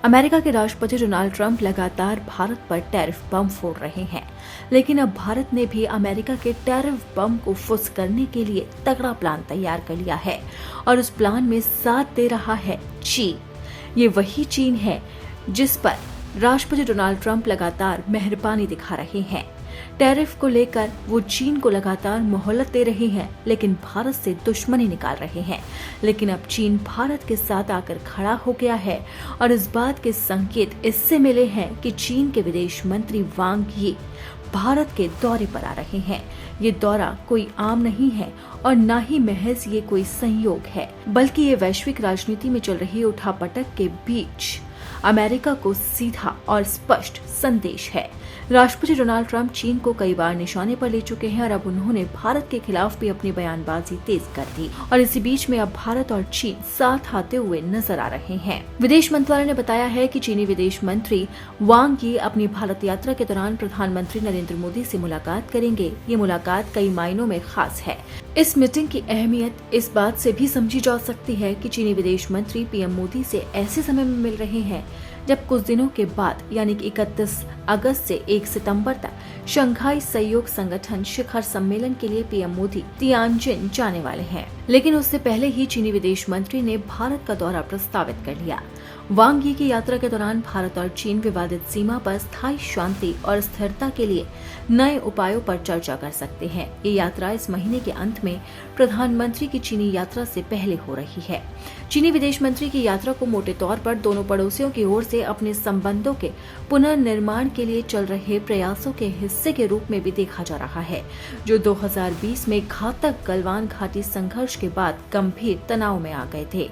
America के राष्ट्रपति Donald Trump लगातार भारत पर टैरिफ बम फोड़ रहे हैं, लेकिन अब भारत ने भी अमेरिका के टैरिफ बम को फुस करने के लिए तगड़ा प्लान तैयार कर लिया है और उस प्लान में साथ दे रहा है चीन। ये वही चीन है जिस पर राष्ट्रपति डोनाल्ड ट्रंप लगातार मेहरबानी दिखा रहे हैं। टैरिफ को लेकर वो चीन को लगातार मोहलत दे रहे हैं, लेकिन भारत से दुश्मनी निकाल रहे हैं। लेकिन अब चीन भारत के साथ आकर खड़ा हो गया है और इस बात के संकेत इससे मिले हैं कि चीन के विदेश मंत्री वांग यी भारत के दौरे पर आ रहे हैं। ये दौरा कोई आम नहीं है और न ही महज ये कोई संयोग है, बल्कि ये वैश्विक राजनीति में चल रही उठापटक के बीच अमेरिका को सीधा और स्पष्ट संदेश है। राष्ट्रपति डोनाल्ड ट्रंप चीन को कई बार निशाने पर ले चुके हैं और अब उन्होंने भारत के खिलाफ भी अपनी बयानबाजी तेज कर दी और इसी बीच में अब भारत और चीन साथ आते हुए नजर आ रहे हैं। विदेश मंत्रालय ने बताया है कि चीनी विदेश मंत्री वांग यी अपनी भारत यात्रा के दौरान प्रधानमंत्री नरेंद्र मोदी से मुलाकात करेंगे। ये मुलाकात कई मायनों में खास है। इस मीटिंग की अहमियत इस बात से भी समझी जा सकती है कि चीनी विदेश मंत्री पीएम मोदी से ऐसे समय में मिल रहे हैं जब कुछ दिनों के बाद यानी कि 31 अगस्त से 1 सितंबर तक शंघाई सहयोग संगठन शिखर सम्मेलन के लिए पीएम मोदी तियानजिन जाने वाले हैं। लेकिन उससे पहले ही चीनी विदेश मंत्री ने भारत का दौरा प्रस्तावित कर लिया। वांग यी की यात्रा के दौरान भारत और चीन विवादित सीमा पर स्थायी शांति और स्थिरता के लिए नए उपायों पर चर्चा कर सकते हैं। ये यात्रा इस महीने के अंत में प्रधानमंत्री की चीनी यात्रा से पहले हो रही है। चीनी विदेश मंत्री की यात्रा को मोटे तौर पर दोनों पड़ोसियों की ओर से अपने संबंधों के पुनर्निर्माण के लिए चल रहे प्रयासों के हिस्से के रूप में भी देखा जा रहा है, जो 2020 में घातक गलवान घाटी संघर्ष के बाद गंभीर तनाव में आ गए थे।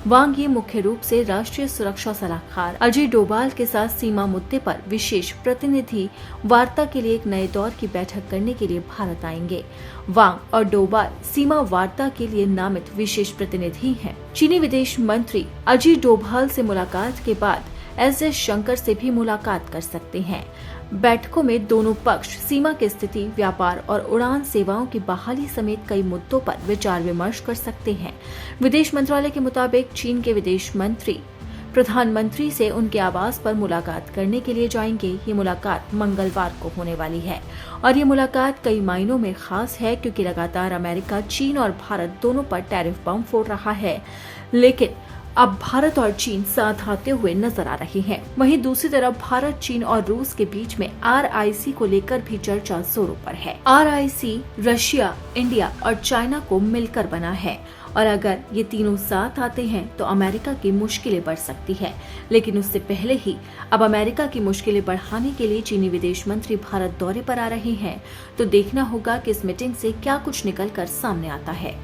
वांग यी मुख्य रूप से राष्ट्रीय सुरक्षा सलाहकार अजय डोभाल के साथ सीमा मुद्दे पर विशेष प्रतिनिधि वार्ता के लिए एक नए दौर की बैठक करने के लिए भारत आएंगे। वांग और डोभाल सीमा वार्ता के लिए नामित विशेष प्रतिनिधि हैं। चीनी विदेश मंत्री अजय डोभाल से मुलाकात के बाद एस जयशंकर से भी मुलाकात कर सकते हैं। बैठकों में दोनों पक्ष सीमा की स्थिति, व्यापार और उड़ान सेवाओं की बहाली समेत कई मुद्दों पर विचार विमर्श कर सकते हैं। विदेश मंत्रालय के मुताबिक चीन के विदेश मंत्री प्रधानमंत्री से उनके आवास पर मुलाकात करने के लिए जाएंगे। ये मुलाकात मंगलवार को होने वाली है और ये मुलाकात कई मायनों में खास है, क्योंकि लगातार अमेरिका, चीन और भारत दोनों पर टैरिफ बम फोड़ रहा है, लेकिन अब भारत और चीन साथ आते हुए नजर आ रहे हैं। वहीं दूसरी तरफ भारत, चीन और रूस के बीच में RIC को लेकर भी चर्चा जोरों पर है। RIC रशिया, इंडिया और चाइना को मिलकर बना है और अगर ये तीनों साथ आते हैं तो अमेरिका की मुश्किलें बढ़ सकती है। लेकिन उससे पहले ही अब अमेरिका की मुश्किलें बढ़ाने के लिए चीनी विदेश मंत्री भारत दौरे पर आ रहे हैं, तो देखना होगा कि इस मीटिंग से क्या कुछ निकल कर सामने आता है।